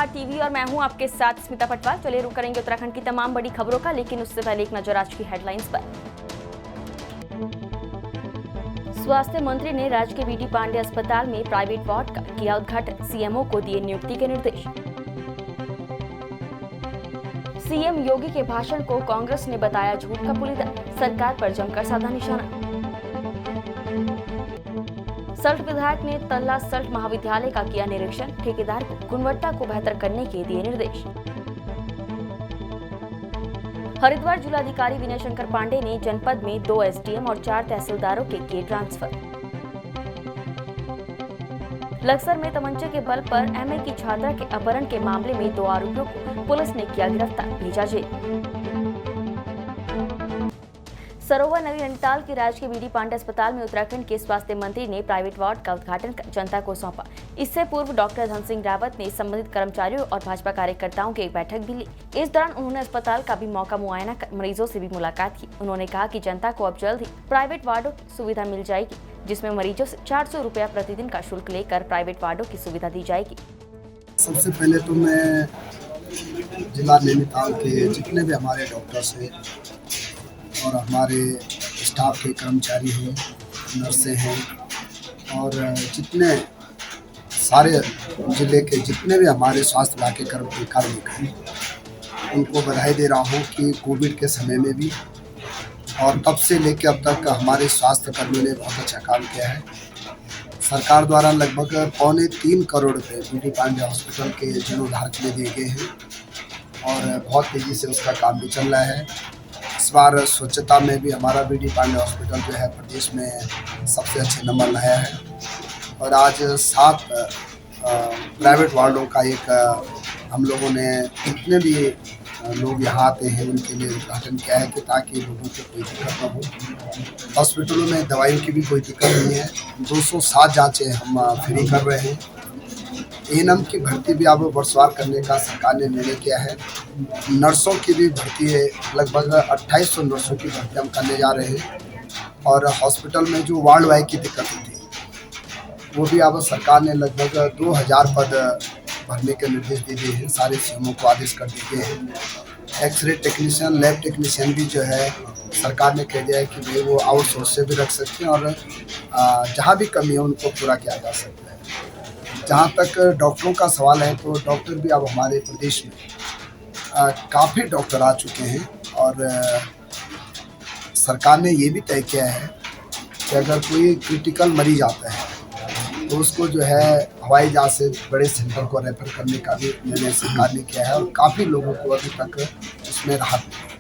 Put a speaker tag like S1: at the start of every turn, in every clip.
S1: नमस्कार टीवी और मैं हूं आपके साथ स्मिता पटवार। चलिए रुक करेंगे उत्तराखंड की तमाम बड़ी खबरों का, लेकिन उससे पहले एक नजर आज की हेडलाइंस पर। स्वास्थ्य मंत्री ने राज्य के बीडी पांडे अस्पताल में प्राइवेट वार्ड का किया उद्घाटन, सीएमओ को दिए नियुक्ति के निर्देश। सीएम योगी के भाषण को कांग्रेस ने बताया झूठ का पुलिंदा, सरकार पर जमकर साधा निशाना। सल्ट विधायक ने तल्ला सल्ट महाविद्यालय का किया निरीक्षण, ठेकेदार को गुणवत्ता को बेहतर करने के दिए निर्देश। हरिद्वार जिलाधिकारी विनय शंकर पांडे ने जनपद में 2 एसडीएम और 4 तहसीलदारों के किए ट्रांसफर। लक्सर में तमंचे के बल पर एमए की छात्रा के अपहरण के मामले में 2 आरोपियों को पुलिस ने किया गिरफ्तार, भेजा जेल। सरोवर नदी नैनीताल के राजकीय बीडी पांडे अस्पताल में उत्तराखंड के स्वास्थ्य मंत्री ने प्राइवेट वार्ड का उद्घाटन कर जनता को सौंपा। इससे पूर्व डॉक्टर धन सिंह रावत ने संबंधित कर्मचारियों और भाजपा कार्यकर्ताओं की एक बैठक भी ली। इस दौरान उन्होंने अस्पताल का भी मौका मुआयना कर मरीजों से भी मुलाकात की। उन्होंने कहा कि जनता को अब जल्द ही प्राइवेट वार्डों की सुविधा मिल जाएगी, जिसमें मरीजों से 400 रुपया प्रतिदिन का शुल्क लेकर प्राइवेट वार्डों की सुविधा दी जाएगी।
S2: सबसे पहले तो मैं जिला नैनीताल के जितने भी हमारे डॉक्टर्स हैं और हमारे स्टाफ के कर्मचारी हैं, नर्सें हैं और जितने सारे जिले के जितने भी हमारे स्वास्थ्य विभाग के कार्मिक हैं, उनको बधाई दे रहा हूँ कि कोविड के समय में भी और तब से लेकर अब तक हमारे स्वास्थ्य कर्मियों ने बहुत अच्छा काम किया है। सरकार द्वारा लगभग 2.25 करोड़ रुपये बीडी पांडे हॉस्पिटल के जीर्णोद्धार के लिए दिए गए हैं और बहुत तेज़ी से उसका काम भी चल रहा है। इस बार स्वच्छता में भी हमारा बीडी पांडे हॉस्पिटल जो है प्रदेश में सबसे अच्छे नंबर लाया है और आज 7 प्राइवेट वार्डों का एक हम लोगों ने जितने भी लोग यहाँ आते हैं उनके लिए उद्घाटन किया है कि ताकि लोगों को कोई दिक्कत न हो। हॉस्पिटलों में दवाइयों की भी कोई दिक्कत नहीं है। 207 जाँचें हम फ्री कर रहे हैं। एएनएम की भर्ती भी अब वर्षवार करने का सरकार ने निर्णय किया है। नर्सों की भी भर्ती है, लगभग 2800 नर्सों की भर्ती हम करने जा रहे हैं और हॉस्पिटल में जो वार्ड वाइज की दिक्कत थी वो भी अब सरकार ने लगभग 2000 पद भरने के निर्देश दे दिए हैं। सारे सीएमओ को आदेश कर दिए गए हैं। एक्सरे टेक्नीशियन, लैब टेक्नीशियन भी जो है सरकार ने कह दिया है कि भाई वो आउटसोर्स से भी रख सकते हैं और जहाँ भी कमी है उनको पूरा किया जा सकता है। जहाँ तक डॉक्टरों का सवाल है तो डॉक्टर भी अब हमारे प्रदेश में काफ़ी डॉक्टर आ चुके हैं और सरकार ने ये भी तय किया है कि अगर कोई क्रिटिकल मरीज आता है तो उसको जो है हवाई जहाज से बड़े सेंटर को रेफर करने का भी निर्णय सरकार ने किया है और काफ़ी लोगों को अभी तक इसमें राहत मिली।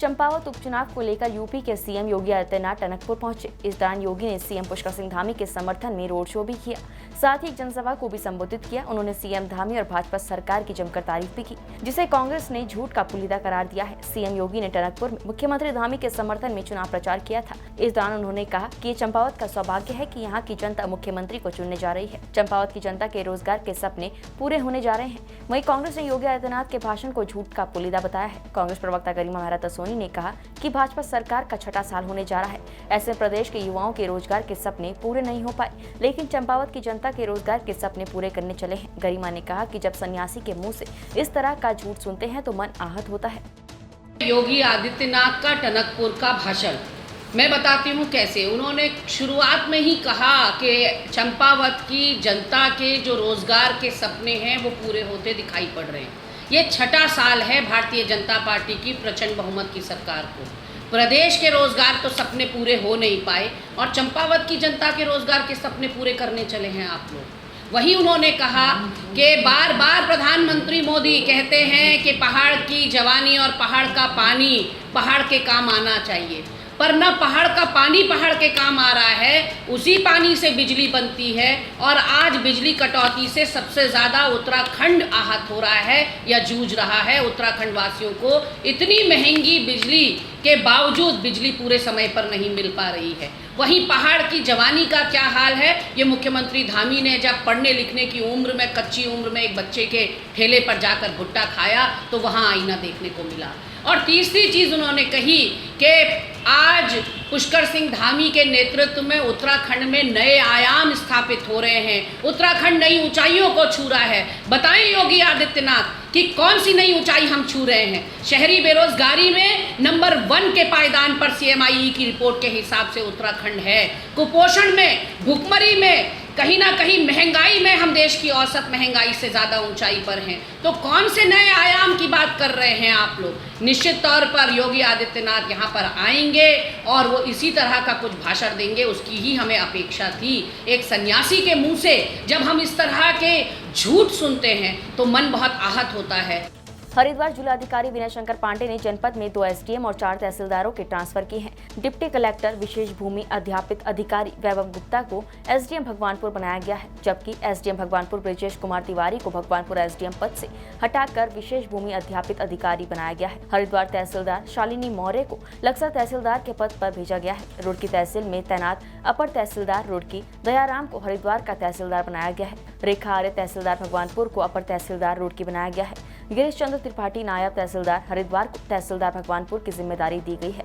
S1: चंपावत उपचुनाव को लेकर यूपी के सीएम योगी आदित्यनाथ टनकपुर पहुंचे। इस दौरान योगी ने सीएम पुष्कर सिंह धामी के समर्थन में रोड शो भी किया, साथ ही एक जनसभा को भी संबोधित किया। उन्होंने सीएम धामी और भाजपा सरकार की जमकर तारीफ भी की, जिसे कांग्रेस ने झूठ का पुलिंदा करार दिया है। सीएम योगी ने टनकपुर में मुख्यमंत्री धामी के समर्थन में चुनाव प्रचार किया था। इस दौरान उन्होंने कहा कि ये चंपावत का सौभाग्य है कि यहाँ की जनता मुख्यमंत्री को चुनने जा रही है। चंपावत की जनता के रोजगार के सपने पूरे होने जा रहे हैं। वहीं कांग्रेस ने योगी आदित्यनाथ के भाषण को झूठ का पुलिंदा बताया है। कांग्रेस प्रवक्ता गरिमा मेहता सोनी ने कहा कि भाजपा सरकार का 6ठा साल होने जा रहा है। ऐसे में प्रदेश के युवाओं के रोजगार के सपने पूरे नहीं हो पाए, लेकिन चंपावत की जनता के रोजगार के सपने पूरे करने चले हैं। गरिमा ने कहा कि जब सन्यासी के मुंह से इस तरह का झूठ सुनते हैं तो मन आहत होता है।
S3: योगी आदित्यनाथ का टनकपुर का भाषण मैं बताती हूँ कैसे। उन्होंने शुरुआत में ही कहा कि चंपावत की जनता के जो रोजगार के सपने हैं वो पूरे होते दिखाई पड़ रहे हैं। ये 6ठा साल है भारतीय जनता पार्टी की प्रचंड बहुमत की सरकार को। प्रदेश के रोजगार तो सपने पूरे हो नहीं पाए और चंपावत की जनता के रोजगार के सपने पूरे करने चले हैं आप लोग। वहीं उन्होंने कहा कि बार बार प्रधानमंत्री मोदी कहते हैं कि पहाड़ की जवानी और पहाड़ का पानी पहाड़ के काम आना चाहिए, पर न पहाड़ का पानी पहाड़ के काम आ रहा है, उसी पानी से बिजली बनती है और आज बिजली कटौती से सबसे ज़्यादा उत्तराखंड आहत हो रहा है या जूझ रहा है। उत्तराखंड वासियों को इतनी महंगी बिजली के बावजूद बिजली पूरे समय पर नहीं मिल पा रही है। वहीं पहाड़ की जवानी का क्या हाल है, ये मुख्यमंत्री धामी ने जब पढ़ने लिखने की उम्र में, कच्ची उम्र में एक बच्चे के ठेले पर जाकर भुट्टा खाया तो वहाँ आईना देखने को मिला। और तीसरी चीज़ उन्होंने कही कि आज पुष्कर सिंह धामी के नेतृत्व में उत्तराखंड में नए आयाम स्थापित हो रहे हैं, उत्तराखंड नई ऊंचाइयों को छू रहा है। बताएं योगी आदित्यनाथ कि कौन सी नई ऊंचाई हम छू रहे हैं। शहरी बेरोजगारी में नंबर 1 के पायदान पर CMIE की रिपोर्ट के हिसाब से उत्तराखंड है। कुपोषण में, भुखमरी में, कहीं ना कहीं महंगाई में हम देश की औसत महंगाई से ज़्यादा ऊंचाई पर हैं। तो कौन से नए आयाम की बात कर रहे हैं आप लोग। निश्चित तौर पर योगी आदित्यनाथ यहाँ पर आएंगे और वो इसी तरह का कुछ भाषण देंगे, उसकी ही हमें अपेक्षा थी। एक सन्यासी के मुंह से जब हम इस तरह के झूठ सुनते हैं तो मन बहुत आहत होता है।
S1: हरिद्वार जिलाधिकारी विनय शंकर पांडे ने जनपद में 2 SDM और 4 तहसीलदारों के ट्रांसफर किए हैं। डिप्टी कलेक्टर विशेष भूमि अध्यापित अधिकारी वैभव गुप्ता को SDM भगवानपुर बनाया गया है, जबकि SDM भगवानपुर ब्रजेश कुमार तिवारी को भगवानपुर SDM पद से हटाकर विशेष भूमि अध्यापित अधिकारी बनाया गया है। हरिद्वार तहसीलदार शालिनी मौर्य को लक्सर तहसीलदार के पद पर भेजा गया है। रुड़की तहसील में तैनात अपर तहसीलदार रुड़की दयाराम को हरिद्वार का तहसीलदार बनाया गया है। रेखा आर्य तहसीलदार भगवानपुर को अपर तहसीलदार रुड़की बनाया गया है। गिरीश चंद्र त्रिपाठी नायब तहसीलदार हरिद्वार को तहसीलदार भगवानपुर की जिम्मेदारी दी गई है।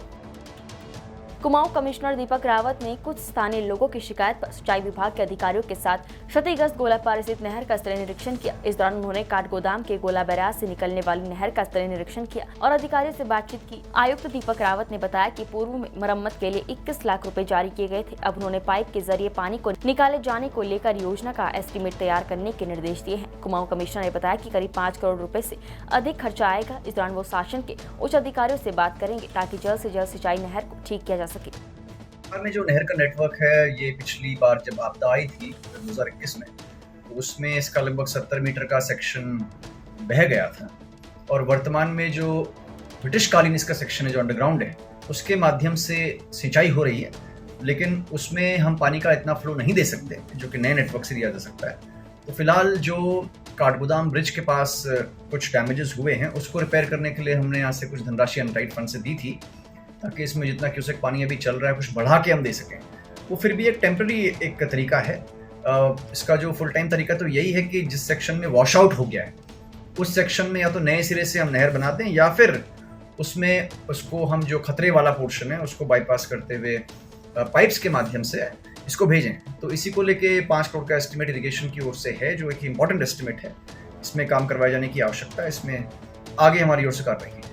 S1: कुमाऊं कमिश्नर दीपक रावत ने कुछ स्थानीय लोगों की शिकायत पर सिंचाई विभाग के अधिकारियों के साथ क्षतिग्रस्त गोलापार स्थित नहर का स्तरीय निरीक्षण किया। इस दौरान उन्होंने काठगोदाम के गोला बैराज से निकलने वाली नहर का स्तरीय निरीक्षण किया और अधिकारियों से बातचीत की। आयुक्त दीपक रावत ने बताया कि पूर्व में मरम्मत के लिए 21 लाख रुपए जारी किए गए थे। अब उन्होंने पाइप के जरिए पानी को निकाले जाने को लेकर योजना का एस्टीमेट तैयार करने के निर्देश दिए हैं। कुमाऊं कमिश्नर ने बताया कि करीब 5 करोड़ रुपए से अधिक खर्चा आएगा। इस दौरान वो शासन के उच्च अधिकारियों से बात करेंगे ताकि जल्द से जल्द सिंचाई नहर को ठीक किया जा सके।
S4: में जो नहर का नेटवर्क है, ये पिछली बार जब आपदा आई थी 2021 में, तो उसमें इसका लगभग 70 मीटर का सेक्शन बह गया था। और वर्तमान में जो ब्रिटिशकालीन इसका सेक्शन है जो अंडरग्राउंड है, उसके माध्यम से सिंचाई हो रही है, लेकिन उसमें हम पानी का इतना फ्लो नहीं दे सकते जो कि नए नेटवर्क से दिया जा सकता है। तो फिलहाल जो काठगोदाम ब्रिज के पास कुछ डैमेजेस हुए हैं, उसको रिपेयर करने के लिए हमने यहाँ से कुछ धनराशि अनटाइड फंड से दी थी, ताकि इसमें जितना क्यूसेक पानी अभी चल रहा है कुछ बढ़ा के हम दे सकें। वो फिर भी एक टेम्पररी एक तरीका है। इसका जो फुल टाइम तरीका तो यही है कि जिस सेक्शन में वॉश आउट हो गया है, उस सेक्शन में या तो नए सिरे से हम नहर बनाते हैं या फिर उसमें उसको हम जो खतरे वाला पोर्शन है उसको बाईपास करते हुए पाइप्स के माध्यम से इसको भेजें। तो इसी को लेके 5 करोड़ का एस्टिमेट इरिगेशन की ओर से है, जो एक इम्पॉर्टेंट एस्टिमेट है। इसमें काम करवाए जाने की आवश्यकता है। इसमें आगे हमारी ओर से कार्रवाई की जाएगी।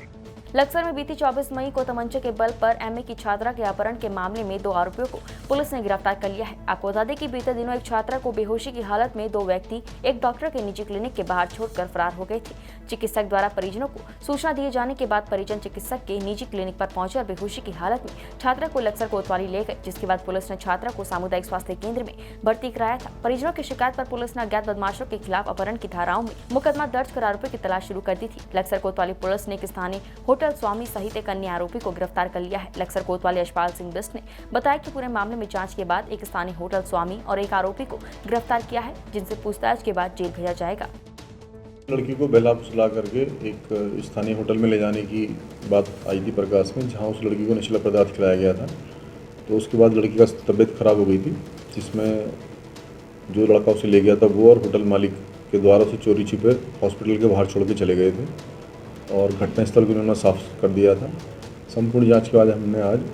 S1: लक्सर में बीती 24 मई को तमंचे के बल पर MA की छात्रा के अपहरण के मामले में 2 आरोपियों को पुलिस ने गिरफ्तार कर लिया है। आपको बता दें कि बीते दिनों एक छात्रा को बेहोशी की हालत में 2 व्यक्ति एक डॉक्टर के निजी क्लिनिक के बाहर छोड़कर फरार हो गए थे। चिकित्सक द्वारा परिजनों को सूचना दिए जाने के बाद परिजन चिकित्सक के निजी क्लिनिक पर पहुंचे और बेहोशी की हालत में छात्रा को लक्सर कोतवाली ले गए, जिसके बाद पुलिस ने छात्रा को सामुदायिक स्वास्थ्य केंद्र में भर्ती कराया था। परिजनों की शिकायत पर पुलिस ने अज्ञात बदमाशों के खिलाफ अपहरण की धाराओं में मुकदमा दर्ज कर आरोपियों की तलाश शुरू कर दी थी। लक्सर कोतवाली पुलिस ने एक स्थानीय होटल स्वामी सहित एक अन्य आरोपी को गिरफ्तार कर लिया है। लक्सर कोतवाली यशपाल सिंह बिस्ट ने बताया कि पूरे मामले में जांच के बाद एक स्थानीय होटल स्वामी और एक आरोपी को गिरफ्तार किया है, जिनसे पूछताछ के बाद जेल भेजा जाएगा।
S5: लड़की को बेला फुसला करके एक स्थानीय होटल में ले जाने की बात आई थी प्रकाश में, जहां उस लड़की को नशीला पदार्थ खिलाया गया था। तो उसके बाद लड़की का तबीयत खराब हो गई थी, जिसमें जो लड़का उसे ले गया था वो और होटल मालिक के द्वारा उसे चोरी छिपे हॉस्पिटल के बाहर छोड़ के चले गए थे और घटनास्थल को उन्होंने साफ कर दिया था। संपूर्ण जांच के बाद हमने आज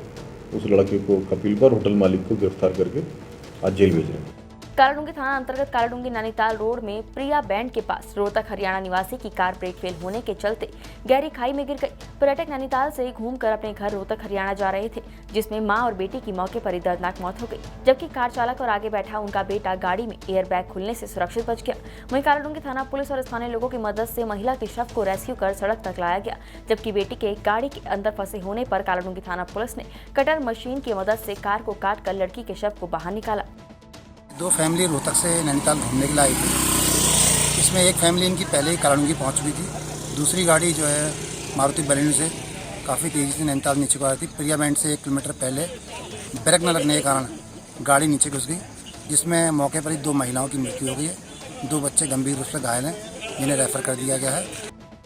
S5: उस लड़के को कपिल को और होटल मालिक को गिरफ्तार करके आज जेल भेज रहे हैं।
S1: कालाडूंगी थाना अंतर्गत कालाडूंगी नैनीताल रोड में प्रिया बैंड के पास रोहतक हरियाणा निवासी की कार ब्रेक फेल होने के चलते गहरी खाई में गिर गई। पर्यटक नैनीताल से घूमकर अपने घर रोहतक हरियाणा जा रहे थे, जिसमें मां और बेटी की मौके पर ही दर्दनाक मौत हो गई, जबकि कार चालक और आगे बैठा उनका बेटा गाड़ी में एयर बैग खुलने से सुरक्षित बच गया। वहीं कालाडूंगी थाना पुलिस और स्थानीय लोगों की मदद से महिला के शव को रेस्क्यू कर सड़क तक लाया गया, जबकि बेटी के गाड़ी के अंदर फंसे होने पर कालाडूंगी थाना पुलिस ने कटर मशीन की मदद से कार को काट कर लड़की के शव को बाहर निकाला।
S6: 2 फैमिली रोहतक से नैनीताल घूमने के लिए आई थी। इसमें एक फैमिली इनकी पहले ही कालाडूंगी पहुंच चुकी थी। दूसरी गाड़ी जो है मारुति बलेनो से काफ़ी तेज़ी से नैनीताल नीचे को आई थी। प्रिया बैंड से 1 किलोमीटर पहले ब्रेक न लगने के कारण गाड़ी नीचे घुस गई, जिसमें मौके पर ही 2 महिलाओं की मृत्यु हो गई है। 2 बच्चे गंभीर रूप से घायल हैं, जिन्हें रेफर कर दिया गया है।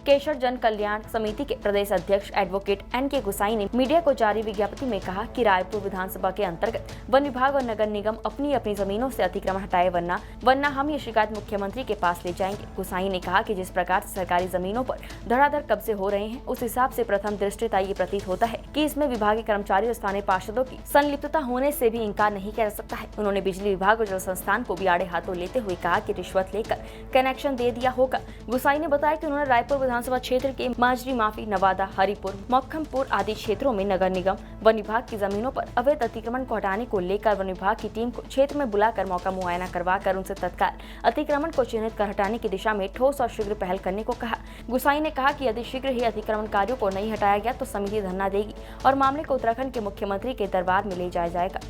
S1: केशर जन कल्याण समिति के प्रदेश अध्यक्ष एडवोकेट NK गुसाई ने मीडिया को जारी विज्ञप्ति में कहा कि रायपुर विधानसभा के अंतर्गत वन विभाग और नगर निगम अपनी अपनी जमीनों से अतिक्रमण हटाए, वरना हम ये शिकायत मुख्यमंत्री के पास ले जाएंगे। गुसाई ने कहा कि जिस प्रकार से सरकारी जमीनों पर धड़ाधड़ कब्जे हो रहे हैं, उस हिसाब से प्रथम दृष्टया ये प्रतीत होता है कि इसमें विभागीय कर्मचारी और स्थानीय पार्षदों की संलिप्तता होने से भी इंकार नहीं किया जा सकता है। उन्होंने बिजली विभाग और जल संस्थान को भी आड़े हाथों लेते हुए कहा कि रिश्वत लेकर कनेक्शन दे दिया होगा। गुसाई ने बताया कि उन्होंने रायपुर विधानसभा क्षेत्र के माजरी माफी, नवादा, हरिपुर, मक्खमपुर आदि क्षेत्रों में नगर निगम वन विभाग की जमीनों पर अवैध अतिक्रमण को हटाने को लेकर वन विभाग की टीम को क्षेत्र में बुलाकर मौका मुआयना करवाकर उनसे तत्काल अतिक्रमण को चिन्हित कर हटाने की दिशा में ठोस और शीघ्र पहल करने को कहा। गुसाई ने कहा कि यदि शीघ्र ही अतिक्रमणकारियों को नहीं हटाया गया तो समिति धरना देगी और मामले को उत्तराखंड के मुख्यमंत्री के दरबार में ले जाया जाएगा।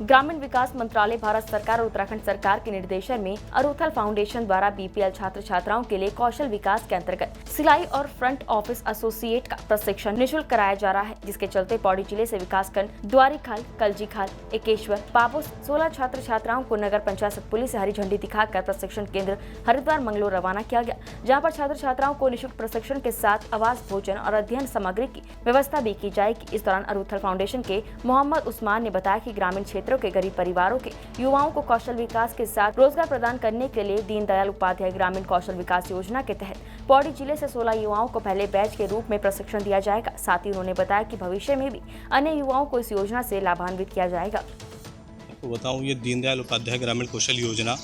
S1: ग्रामीण विकास मंत्रालय, भारत सरकार और उत्तराखंड सरकार के निर्देशन में अरुथल फाउंडेशन द्वारा BPL छात्र छात्राओं के लिए कौशल विकास के अंतर्गत सिलाई और फ्रंट ऑफिस एसोसिएट का प्रशिक्षण निःशुल्क कराया जा रहा है, जिसके चलते पौड़ी जिले से विकासखंड द्वारीखाल, कलजीखाल, एकेश्वर, पाबो 16 छात्र छात्राओं को नगर पंचायत सतपुली से हरी झंडी दिखाकर प्रशिक्षण केंद्र हरिद्वार मंगलोर रवाना किया गया, जहाँ पर छात्र छात्राओं को निःशुल्क प्रशिक्षण के साथ आवास, भोजन और अध्ययन सामग्री की व्यवस्था भी की जाएगी। इस दौरान अरुथल फाउंडेशन के मोहम्मद उस्मान ने बताया कि ग्रामीण क्षेत्रों के गरीब परिवारों के युवाओं को कौशल विकास के साथ रोजगार प्रदान करने के लिए दीनदयाल उपाध्याय ग्रामीण कौशल विकास योजना के तहत पौड़ी जिले से 16 युवाओं को पहले बैच के रूप में प्रशिक्षण दिया जाएगा। साथ ही उन्होंने बताया कि भविष्य में भी अन्य युवाओं को इस योजना से लाभान्वित किया जाएगा।
S7: आपको बताऊं, ये दीनदयाल उपाध्याय ग्रामीण कौशल योजना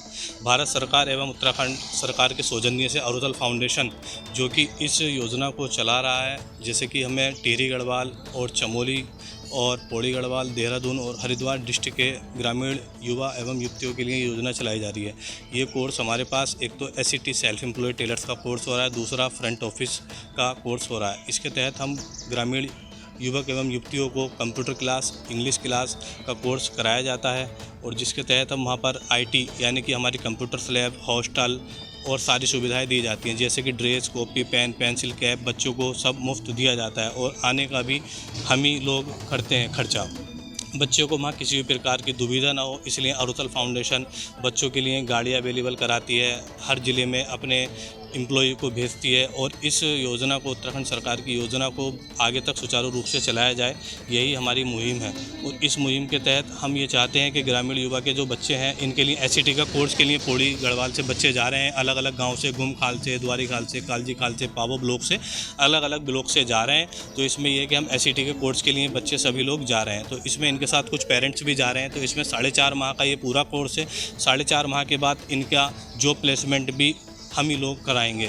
S7: भारत सरकार एवं उत्तराखंड सरकार के सौजन्य से अरुथल फाउंडेशन जो कि इस योजना को चला रहा है, जैसे कि हमें टिहरी गढ़वाल और चमोली और पौड़ी गढ़वाल, देहरादून और हरिद्वार डिस्ट्रिक्ट के ग्रामीण युवा एवं युवतियों के लिए योजना चलाई जा रही है। ये कोर्स हमारे पास एक तो SCT सेल्फ एम्प्लॉयड टेलर्स का कोर्स हो रहा है, दूसरा फ्रंट ऑफिस का कोर्स हो रहा है। इसके तहत हम ग्रामीण युवक एवं युवतियों को कंप्यूटर क्लास, इंग्लिश क्लास का कोर्स कराया जाता है और जिसके तहत हम वहाँ पर IT यानी कि हमारी कंप्यूटर लैब, हॉस्टल और सारी सुविधाएं दी जाती हैं, जैसे कि dress, copy, pen, pencil, cap बच्चों को सब मुफ्त दिया जाता है और आने का भी हम ही लोग करते हैं खर्चा। बच्चों को वहाँ किसी भी प्रकार की दुविधा ना हो, इसलिए अरुथल फाउंडेशन बच्चों के लिए गाड़ी अवेलेबल कराती है, हर ज़िले में अपने एम्प्लॉय को भेजती है और इस योजना को, उत्तराखंड सरकार की योजना को आगे तक सुचारू रूप से चलाया जाए, यही हमारी मुहिम है। और इस मुहिम के तहत हम ये चाहते हैं कि ग्रामीण युवा के जो बच्चे हैं, इनके लिए SCT का कोर्स के लिए पौड़ी गढ़वाल से बच्चे जा रहे हैं, अलग अलग गाँव से, गुमखाल से, द्वारीखाल से, कालजीखाल से, पाबो ब्लॉक से, अलग अलग ब्लॉक से जा रहे हैं। तो इसमें यह कि हम SCT के कोर्स के लिए बच्चे सभी लोग जा रहे हैं, तो इसमें इनके साथ कुछ पेरेंट्स भी जा रहे हैं। तो इसमें 4.5 माह का ये पूरा कोर्स है। 4.5 माह के बाद इनका जॉब प्लेसमेंट भी हम ही लोग कराएंगे।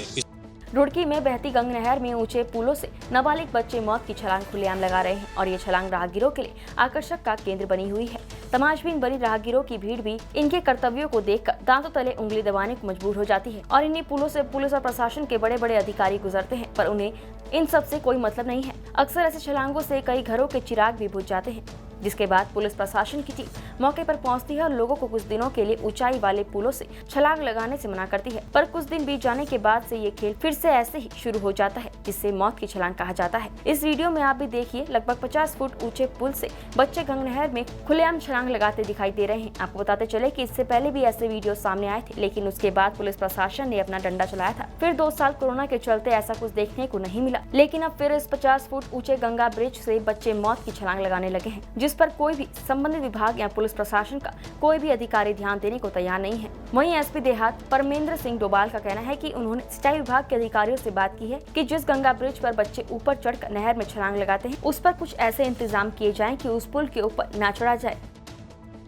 S1: रुड़की में बहती गंग नहर में ऊंचे पुलों से नाबालिग बच्चे मौत की छलांग खुलेआम लगा रहे हैं और ये छलांग राहगीरों के लिए आकर्षक का केंद्र बनी हुई है। तमाशबीन बनी राहगीरों की भीड़ भी इनके कर्तव्यों को देखकर दांतों तले उंगली दबाने को मजबूर हो जाती है और इन्हीं पुलों से पुलिस और प्रशासन के बड़े बड़े अधिकारी गुजरते हैं, पर उन्हें इन सब से कोई मतलब नहीं है। अक्सर ऐसे छलांगों से कई घरों के चिराग भी बुझ जाते हैं, जिसके बाद पुलिस प्रशासन की टीम मौके पर पहुंचती है और लोगों को कुछ दिनों के लिए ऊंचाई वाले पुलों से छलांग लगाने से मना करती है। पर कुछ दिन बीत जाने के बाद से ये खेल फिर से ऐसे ही शुरू हो जाता है, जिससे मौत की छलांग कहा जाता है। इस वीडियो में आप भी देखिए, लगभग 50 फुट ऊंचे पुल से बच्चे गंग नहर में खुलेआम छलांग लगाते दिखाई दे रहे हैं। आपको बताते चले कि इससे पहले भी ऐसे वीडियो सामने आए थे, लेकिन उसके बाद पुलिस प्रशासन ने अपना डंडा चलाया था। फिर 2 साल कोरोना के चलते ऐसा कुछ देखने को नहीं मिला, लेकिन अब फिर इस 50 फुट ऊंचे गंगा ब्रिज से बच्चे मौत की छलांग लगाने लगे हैं, जिस पर कोई भी संबंधित विभाग या पुलिस प्रशासन का कोई भी अधिकारी ध्यान देने को तैयार नहीं है। वहीं SP देहात परमेंद्र सिंह डोभाल का कहना है कि उन्होंने सिंचाई विभाग के अधिकारियों से बात की है कि जिस गंगा ब्रिज पर बच्चे ऊपर चढ़कर नहर में छलांग लगाते हैं, उस पर कुछ ऐसे इंतजाम किए जाएं कि उस पुल के ऊपर न चढ़ा जाए।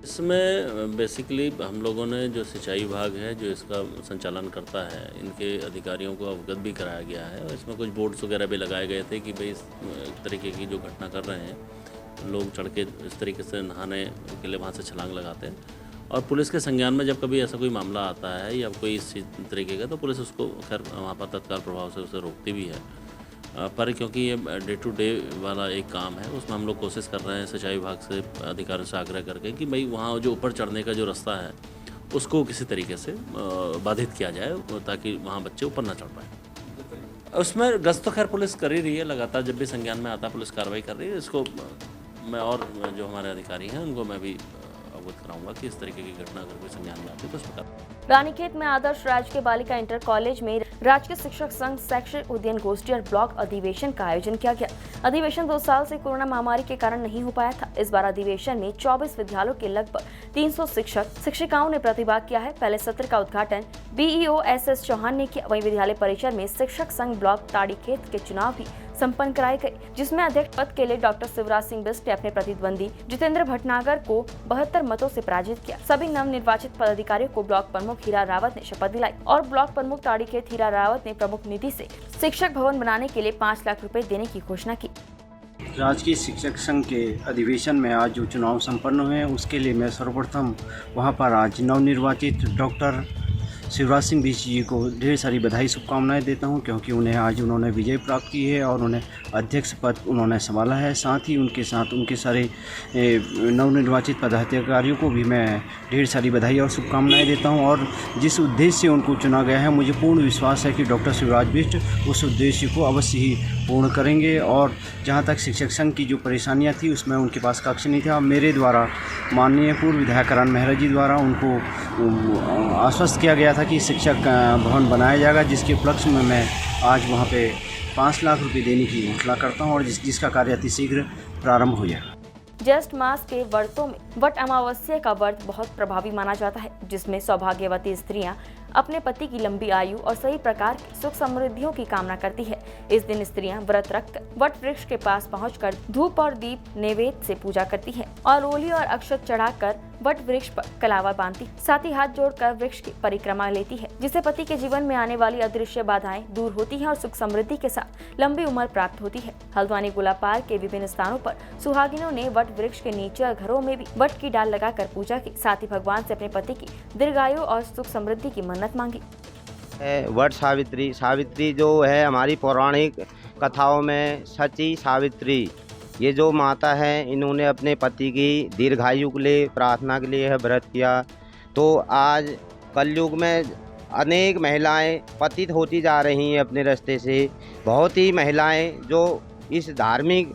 S8: इसमें बेसिकली हम लोगों ने जो सिंचाई विभाग है जो इसका संचालन करता है, इनके अधिकारियों को अवगत भी कराया गया है और इसमें कुछ बोर्ड्स वगैरह भी लगाए गए थे कि भाई इस तरीके की जो घटना कर रहे हैं लोग चढ़ के इस तरीके से नहाने के लिए वहाँ से छलांग लगाते हैं। और पुलिस के संज्ञान में जब कभी ऐसा कोई मामला आता है या कोई इस तरीके का, तो पुलिस उसको खैर वहाँ पर तत्काल प्रभाव से उसे रोकती भी है। पर क्योंकि ये डे टू डे वाला एक काम है, उसमें हम लोग कोशिश कर रहे हैं सिंचाई विभाग से अधिकारियों से आग्रह करके कि भाई वहाँ जो ऊपर चढ़ने का जो रास्ता है उसको किसी तरीके से बाधित किया जाए ताकि वहाँ बच्चे ऊपर ना चढ़ पाए। उसमें गश्त तो खैर पुलिस कर ही रही है लगातार, जब भी संज्ञान में आता पुलिस कार्रवाई कर रही है। इसको मैं और जो हमारे अधिकारी हैं उनको मैं भी अवगत कराऊंगा कि इस तरीके की घटना अगर कोई संज्ञान में आती है तो उस प्रकार।
S1: रानीखेत में आदर्श राजकीय बालिका इंटर कॉलेज में राजकीय शिक्षक संघ शैक्षिक उद्यान गोष्ठी और ब्लॉक अधिवेशन का आयोजन किया गया। अधिवेशन 2 साल से कोरोना महामारी के कारण नहीं हो पाया था। इस बार अधिवेशन में 24 विद्यालयों के लगभग 300 शिक्षक शिक्षिकाओं ने प्रतिभाग किया है। पहले सत्र का उद्घाटन BEO SS चौहान ने किया। वहीं विद्यालय परिसर में शिक्षक संघ ब्लॉक ताड़ीखेत के चुनाव भी संपन्न कराए गए, जिसमें अध्यक्ष पद के लिए डॉक्टर शिवराज सिंह बिष्ट ने अपने प्रतिद्वंदी जितेंद्र भटनागर को 72 मतों से पराजित किया। सभी नवनिर्वाचित पदाधिकारियों को ब्लॉक प्रमुख हीरा रावत ने शपथ दिलाई और ब्लॉक प्रमुख ताड़ीखेत हीरा रावत ने प्रमुख निधि से शिक्षक भवन बनाने के लिए 5 लाख रुपए देने की घोषणा की।
S9: राजकीय शिक्षक संघ के अधिवेशन में आज जो चुनाव संपन्न हुए हैं उसके लिए मैं सर्वप्रथम वहां पर आज नवनिर्वाचित डॉक्टर शिवराज सिंह बिष्ट जी को ढेर सारी बधाई शुभकामनाएं देता हूं, क्योंकि उन्होंने विजय प्राप्त की है और उन्हें अध्यक्ष पद उन्होंने संभाला है। साथ ही उनके साथ उनके सारे नवनिर्वाचित पदाधिकारियों को भी मैं ढेर सारी बधाई और शुभकामनाएं देता हूं। और जिस उद्देश्य से उनको चुना गया है, मुझे पूर्ण विश्वास है कि डॉक्टर शिवराज बिष्ट उस उद्देश्य को अवश्य ही पूर्ण करेंगे। और जहाँ तक शिक्षक संघ की जो परेशानियाँ थी उसमें उनके पास कक्ष नहीं था। मेरे द्वारा माननीय पूर्व विधायक करण मेहरा जी द्वारा उनको आश्वस्त किया गया था कि शिक्षक भवन बनाया जाएगा, जिसके उपलक्ष्य में मैं आज वहाँ पे 5 लाख रुपए देने की घोषणा करता हूँ और जिसका कार्य अति शीघ्र प्रारंभ हो जाएगा।
S1: ज्येष्ठ मास के व्रतों में वट अमावस्या का व्रत बहुत प्रभावी माना जाता है, जिसमें सौभाग्यवती स्त्रियां अपने पति की लंबी आयु और सही प्रकार की सुख समृद्धियों की कामना करती है। इस दिन स्त्रियां व्रत रखकर वट वृक्ष के पास पहुंचकर धूप और दीप नैवेद्य से पूजा करती हैं और रोली और अक्षत चढ़ाकर वट वृक्ष पर कलावा बांधती, साथ ही हाथ जोड़कर वृक्ष की परिक्रमा लेती है, जिससे पति के जीवन में आने वाली अदृश्य बाधाएं दूर होती हैं और सुख समृद्धि के साथ लंबी उम्र प्राप्त होती है। हल्द्वानी गोला पार्क के विभिन्न स्थानों पर सुहागिनों ने वट वृक्ष के नीचे और घरों में भी वट की डाल लगाकर पूजा की, साथ ही भगवान से अपने पति की दीर्घायु और सुख समृद्धि की मन्नत मांगी।
S10: वट सावित्री जो है हमारी पौराणिक कथाओं में सची सावित्री, ये जो माता है, इन्होंने अपने पति की दीर्घायु के लिए प्रार्थना के लिए व्रत किया। तो आज कलयुग में अनेक महिलाएं पतित होती जा रही हैं अपने रास्ते से। बहुत ही महिलाएं जो इस धार्मिक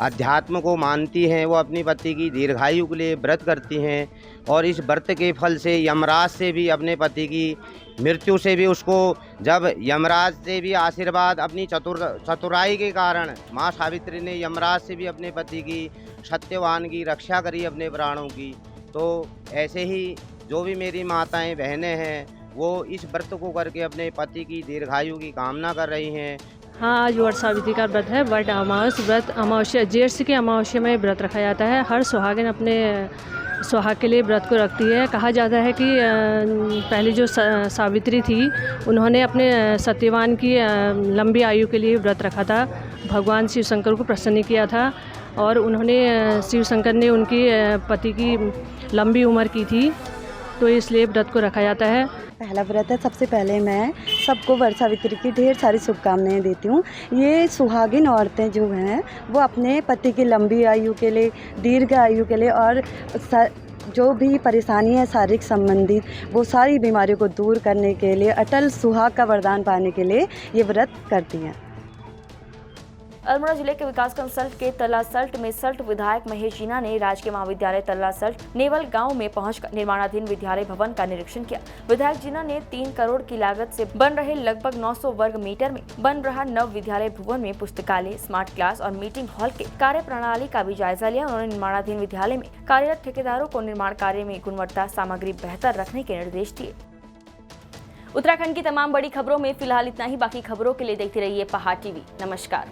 S10: अध्यात्म को मानती हैं, वो अपनी पति की दीर्घायु के लिए व्रत करती हैं और इस व्रत के फल से यमराज से भी अपने पति की मृत्यु से भी उसको, जब यमराज से भी आशीर्वाद अपनी चतुराई के कारण माँ सावित्री ने यमराज से भी अपने पति की सत्यवान की रक्षा करी अपने प्राणों की। तो ऐसे ही जो भी मेरी माताएं बहनें हैं वो इस व्रत को करके अपने पति की दीर्घायु की कामना कर रही हैं।
S11: हाँ, आज वट सावित्री का व्रत है। वट अमावस व्रत अमावस्या ज्येष्ठ की अमावस्या में व्रत रखा जाता है। हर सुहागिन अपने सुहाग के लिए व्रत को रखती है। कहा जाता है कि पहले जो सावित्री थी उन्होंने अपने सत्यवान की लंबी आयु के लिए व्रत रखा था। भगवान शिव शंकर को प्रसन्न किया था और उन्होंने शिव शंकर ने उनकी पति की लंबी उम्र की थी, तो इसलिए व्रत को रखा जाता है।
S12: पहला व्रत है। सबसे पहले मैं सबको वट सावित्री की ढेर सारी शुभकामनाएं देती हूँ। ये सुहागिन औरतें जो हैं वो अपने पति की लंबी आयु के लिए, दीर्घ आयु के लिए और जो भी परेशानी है शारीरिक संबंधित, वो सारी बीमारियों को दूर करने के लिए, अटल सुहाग का वरदान पाने के लिए ये व्रत करती हैं।
S1: अल्मोड़ा जिले के विकासखंड सल्ट के तलासल्ट में सल्ट विधायक महेश जीना ने राजकीय महाविद्यालय तलासल्ट नेवल गांव में पहुंचकर निर्माणाधीन विद्यालय भवन का निरीक्षण किया। विधायक जीना ने 3 करोड़ की लागत से बन रहे लगभग 900 वर्ग मीटर में बन रहा नव विद्यालय भवन में पुस्तकालय, स्मार्ट क्लास और मीटिंग हॉल के कार्य प्रणाली का भी जायजा लिया। उन्होंने निर्माणाधीन विद्यालय में कार्यरत ठेकेदारों को निर्माण कार्य में गुणवत्ता सामग्री बेहतर रखने के निर्देश दिए। उत्तराखंड की तमाम बड़ी खबरों में फिलहाल इतना ही। बाकी खबरों के लिए देखते रहिए पहाड़ टीवी। नमस्कार।